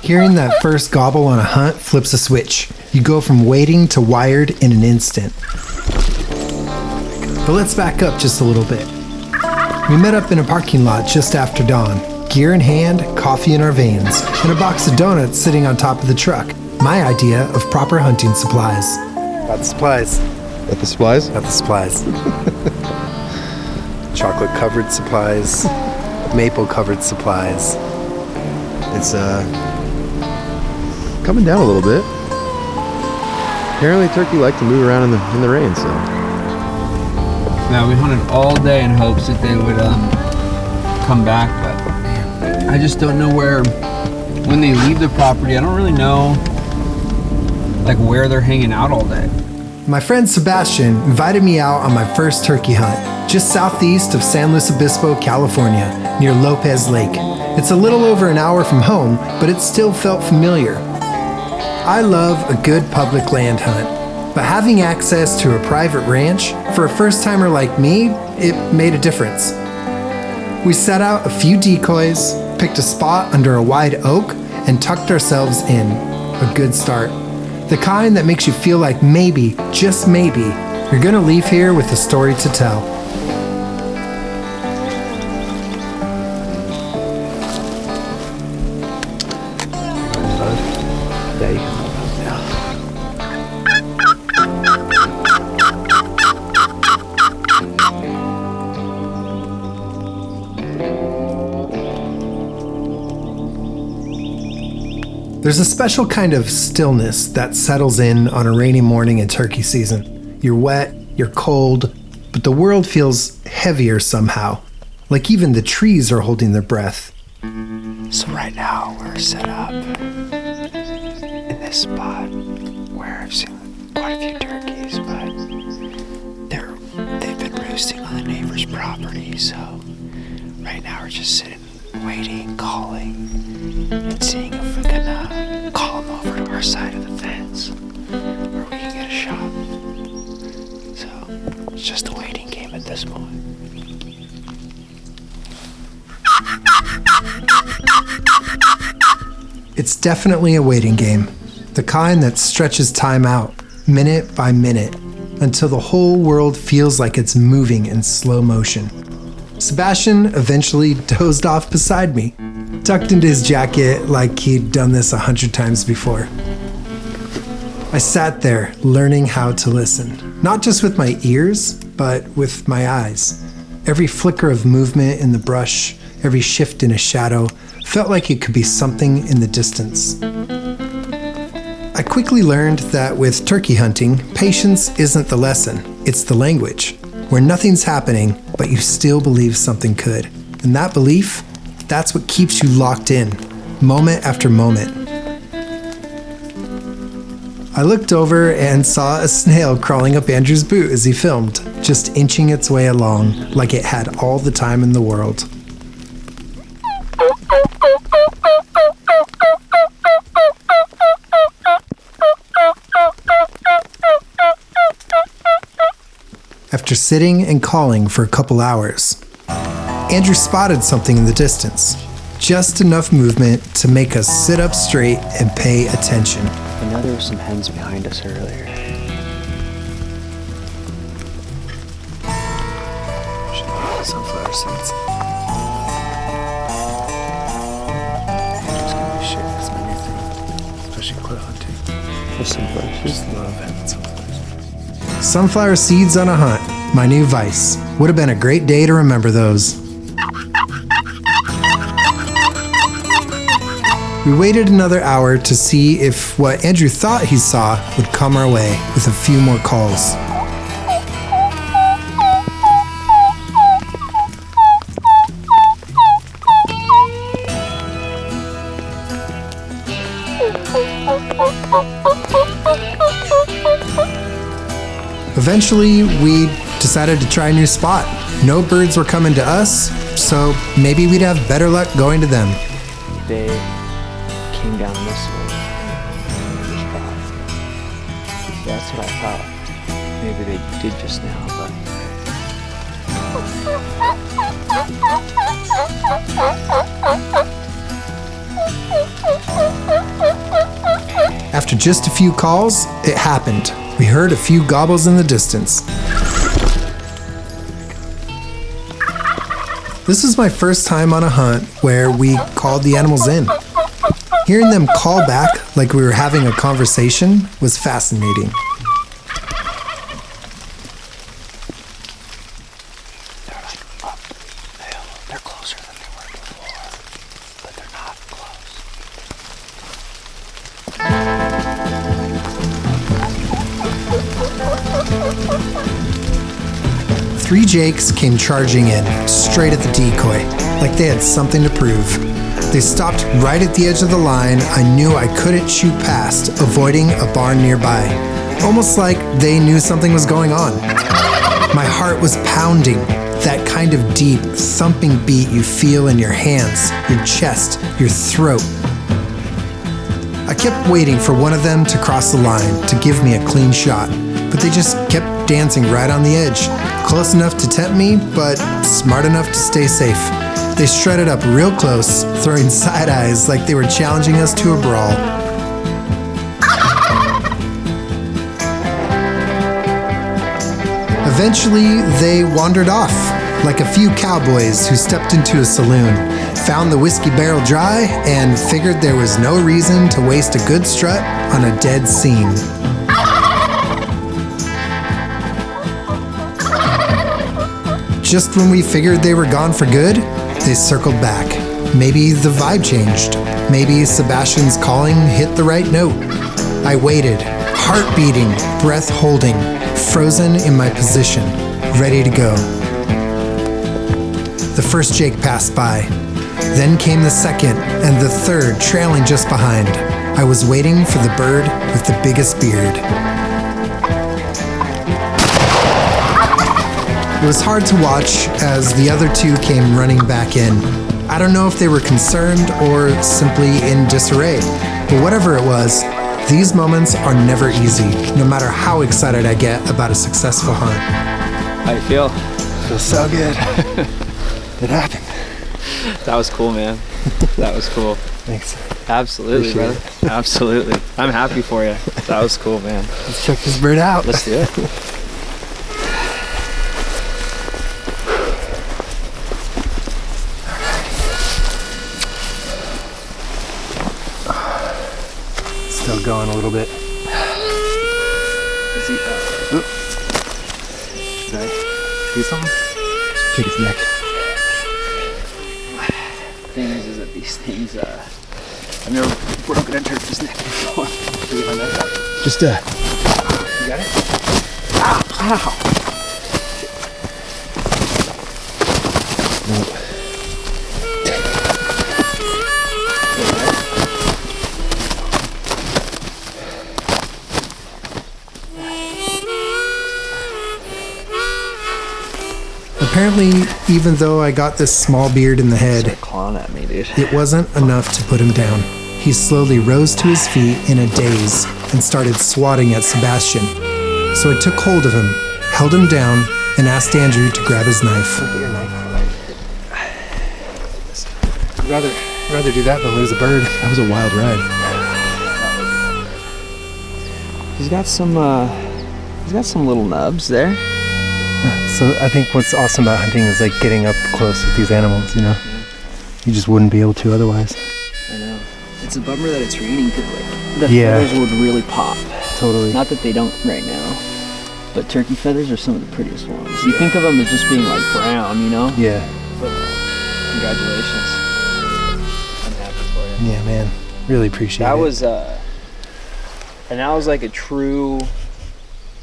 Hearing that first gobble on a hunt flips a switch. You go from waiting to wired in an instant. But let's back up just a little bit. We met up in a parking lot just after dawn. Gear in hand, coffee in our veins, and a box of donuts sitting on top of the truck. My idea of proper hunting supplies. Got the supplies. Got the supplies? Got the supplies. Chocolate-covered supplies. Maple-covered supplies. It's coming down a little bit. Apparently turkey like to move around in the rain, so. Yeah, we hunted all day in hopes that they would come back, but man, I just don't know when they leave the property. I don't really know like where they're hanging out all day. My friend Sebastian invited me out on my first turkey hunt, just southeast of San Luis Obispo, California, near Lopez Lake. It's a little over an hour from home, but it still felt familiar. I love a good public land hunt, but having access to a private ranch, for a first-timer like me, it made a difference. We set out a few decoys, picked a spot under a wide oak, and tucked ourselves in. A good start. The kind that makes you feel like maybe, just maybe, you're gonna leave here with a story to tell. Yeah, you can. There's a special kind of stillness that settles in on a rainy morning in turkey season. You're wet, you're cold, but the world feels heavier somehow, like even the trees are holding their breath. So right now we're set up in this spot where I've seen quite a few turkeys, but they've been roosting on the neighbor's property. So right now we're just sitting, waiting, calling, and seeing if we can call them over to our side of the fence where we can get a shot. So it's just a waiting game at this point. It's definitely a waiting game, the kind that stretches time out, minute by minute, until the whole world feels like it's moving in slow motion. Sebastian eventually dozed off beside me, tucked into his jacket like he'd done this 100 times before. I sat there learning how to listen, not just with my ears, but with my eyes. Every flicker of movement in the brush, every shift in a shadow, felt like it could be something in the distance. I quickly learned that with turkey hunting, patience isn't the lesson, it's the language, where nothing's happening, but you still believe something could. And that belief, that's what keeps you locked in, moment after moment. I looked over and saw a snail crawling up Andrew's boot as he filmed, just inching its way along like it had all the time in the world. After sitting and calling for a couple hours, Andrew spotted something in the distance. Just enough movement to make us sit up straight and pay attention. I know there were some hens behind us earlier. Sunflower seeds. Just gonna be shit. That's my new thing. Especially quail hunting. What's sunflower seeds? Just love having sunflower seeds. Sunflower seeds on a hunt, my new vice. Would have been a great day to remember those. We waited another hour to see if what Andrew thought he saw would come our way with a few more calls. Eventually, we decided to try a new spot. No birds were coming to us, so maybe we'd have better luck going to them. They came down this way. That's what I thought. Maybe they did just now, but... After just a few calls, it happened. We heard a few gobbles in the distance. This was my first time on a hunt where we called the animals in. Hearing them call back like we were having a conversation was fascinating. They're like up the hill. They're closer than they were before, but they're not close. 3 jakes came charging in, straight at the decoy, like they had something to prove. They stopped right at the edge of the line I knew I couldn't shoot past, avoiding a barn nearby. Almost like they knew something was going on. My heart was pounding, that kind of deep, thumping beat you feel in your hands, your chest, your throat. I kept waiting for one of them to cross the line to give me a clean shot, but they just kept dancing right on the edge, close enough to tempt me, but smart enough to stay safe. They strutted up real close, throwing side eyes like they were challenging us to a brawl. Eventually, they wandered off, like a few cowboys who stepped into a saloon, found the whiskey barrel dry, and figured there was no reason to waste a good strut on a dead scene. Just when we figured they were gone for good, they circled back. Maybe the vibe changed. Maybe Sebastian's calling hit the right note. I waited, heart beating, breath holding, frozen in my position, ready to go. The first jake passed by. Then came the second, and the third trailing just behind. I was waiting for the bird with the biggest beard. It was hard to watch as the other 2 came running back in. I don't know if they were concerned or simply in disarray, but whatever it was, these moments are never easy, no matter how excited I get about a successful hunt. How you feel? Feels so good. It happened. That was cool, man. That was cool. Thanks. Absolutely, Appreciate brother. Absolutely. I'm happy for you. That was cool, man. Let's check this bird out. Let's do it. Still going a little bit. Is he, Did I see something? Check his neck. thing is that these things, I've never broken a turkey's neck before. Do you have my neck up? Just You got it? Ow! Ow! Apparently, even though I got this small beard in the head, Clawing at me, dude. it wasn't enough to put him down. He slowly rose to his feet in a daze and started swatting at Sebastian. So I took hold of him, held him down, and asked Andrew to grab his knife. get your knife out. I'd rather do that than lose a bird. That was a wild ride. He's got some little nubs there. So I think what's awesome about hunting is like getting up close with these animals, you know? You just wouldn't be able to otherwise. I know. It's a bummer that it's raining because like the Yeah. feathers would really pop. Totally. Not that they don't right now, but turkey feathers are some of the prettiest ones. You think of them as just being like brown, you know? Yeah. But congratulations. I'm happy for you. Yeah, man. Really appreciate That it. was and that was like a true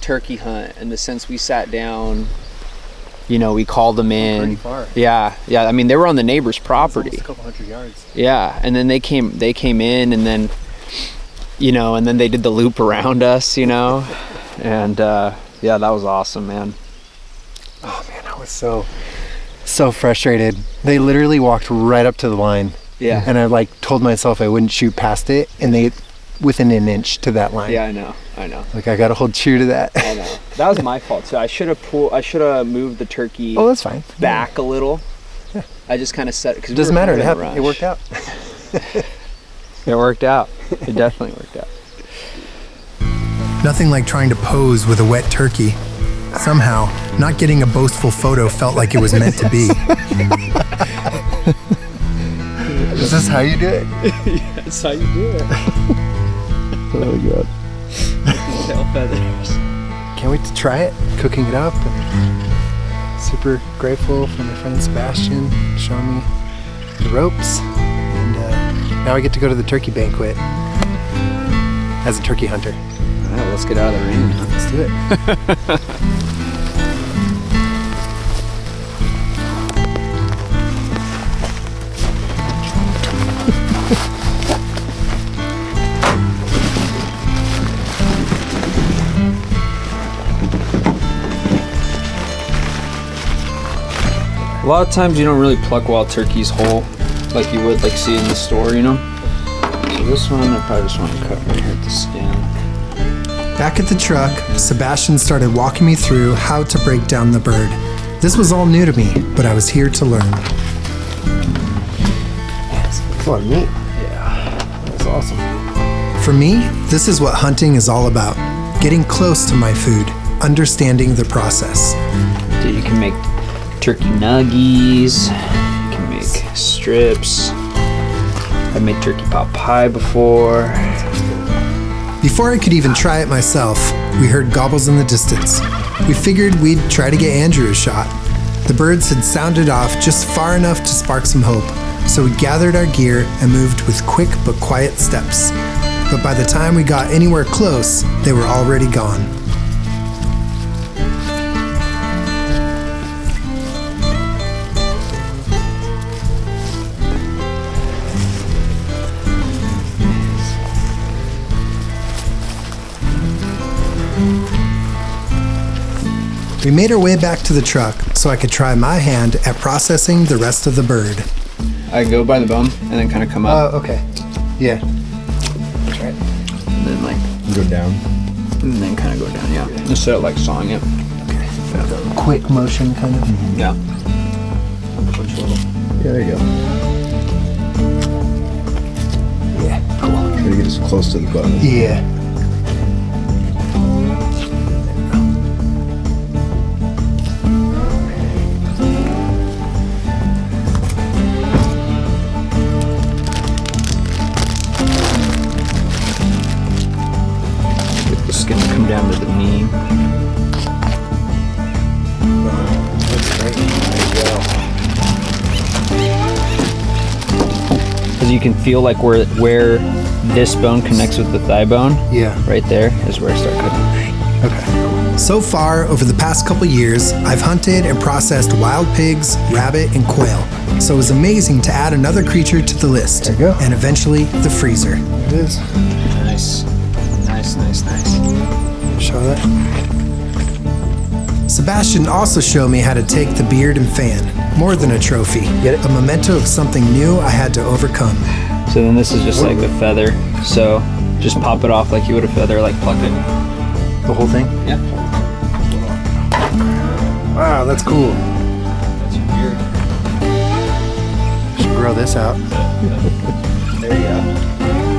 turkey hunt in the sense we sat down, you know, we called them in. pretty far. Yeah. I mean, they were on the neighbor's property. Almost a couple hundred yards. Yeah, and then they came in, and then, you know, and then they did the loop around us, you know, and yeah, that was awesome, man. Oh man, I was so frustrated. They literally walked right up to the line. Yeah. And I like told myself I wouldn't shoot past it, and they within an inch to that line. Yeah, I know. Like I gotta hold true to that. I know. That was my fault too. I should have moved the turkey Oh, that's fine. back a little. Yeah. I just kind of set it because It doesn't matter. It happened. It worked out. It worked out. It definitely worked out. Nothing like trying to pose with a wet turkey. Somehow, not getting a boastful photo felt like it was meant to be. Is this how you do it? Yeah, that's how you do it. Oh god. Tail feathers. Can't wait to try it. Cooking it up. And super grateful for my friend Sebastian showing me the ropes. And now I get to go to the turkey banquet as a turkey hunter. All right, let's get out of the rain. Let's do it. A lot of times you don't really pluck wild turkeys whole like you would like see in the store, you know? So this one I probably just want to cut right here at the skin. Back at the truck, Sebastian started walking me through how to break down the bird. This was all new to me, but I was here to learn. It's a lot of meat. Yeah. That's awesome. For me, this is what hunting is all about. Getting close to my food, understanding the process. Dude, you can make turkey nuggies, you can make strips. I've made turkey pot pie before. Before I could even try it myself, we heard gobbles in the distance. We figured we'd try to get Andrew a shot. The birds had sounded off just far enough to spark some hope, so we gathered our gear and moved with quick but quiet steps. But by the time we got anywhere close, they were already gone. We made our way back to the truck so I could try my hand at processing the rest of the bird. I go by the bone and then kind of come up Oh, okay. Yeah. Try it. and then like Go down. and then kind of go down. Yeah, instead of like sawing it. Quick motion, kind of. Yeah. Yeah, there you go. Yeah. Cool. Try to get as close to the button. Yeah. Get the skin to come down to the knee. That's great. There you go. Because you can feel like where this bone connects with the thigh bone. Yeah. Right there is where I start cutting. Okay. So far, over the past couple years, I've hunted and processed wild pigs, rabbit, and quail. So it was amazing to add another creature to the list. There you go. And eventually, the freezer. There it is. Nice. Nice, nice, nice. Show that. Sebastian also showed me how to take the beard and fan. More than a trophy. Get it? A memento of something new I had to overcome. So then this is just like the feather. So just pop it off like you would a feather, like pluck it. The whole thing? Yeah. Wow, that's cool. That's your beard. Should grow this out. There you go.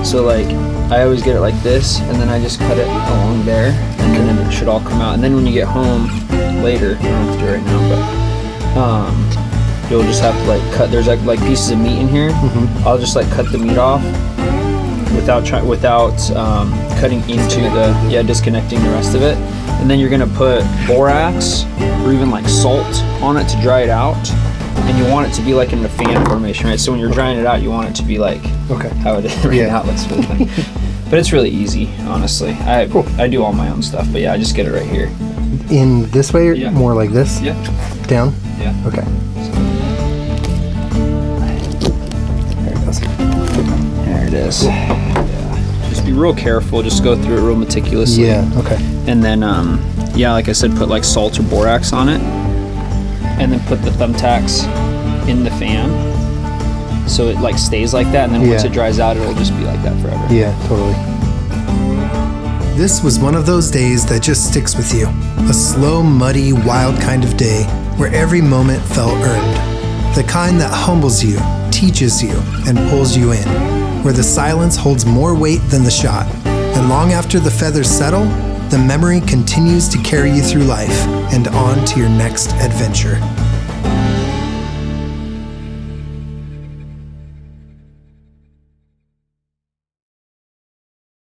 So like, I always get it like this, and then I just cut it along there, and then it should all come out. And then when you get home later, you don't have to do it right now, but you'll just have to like cut. There's like pieces of meat in here. I'll just like cut the meat off without cutting into the disconnecting the rest of it. And then you're gonna put borax or even like salt on it to dry it out. And you want it to be like in the fan formation, right? So when you're drying it out, you want it to be like Okay. how it is right Yeah. now. It looks really funny. But it's really easy, honestly. I do all my own stuff, but yeah, I just get it right here. In this way or Yeah. more like this? Yeah. Down? Yeah. Okay. There it goes. There it is. Yeah. Just be real careful. Just go through it real meticulously. Yeah, okay. And then, like I said, put like salt or borax on it. And then put the thumbtacks in the fan. So it like stays like that. And then once Yeah. it dries out, it'll just be like that forever. Yeah, totally. This was one of those days that just sticks with you. A slow, muddy, wild kind of day where every moment felt earned. The kind that humbles you, teaches you, and pulls you in. Where the silence holds more weight than the shot. And long after the feathers settle, the memory continues to carry you through life and on to your next adventure.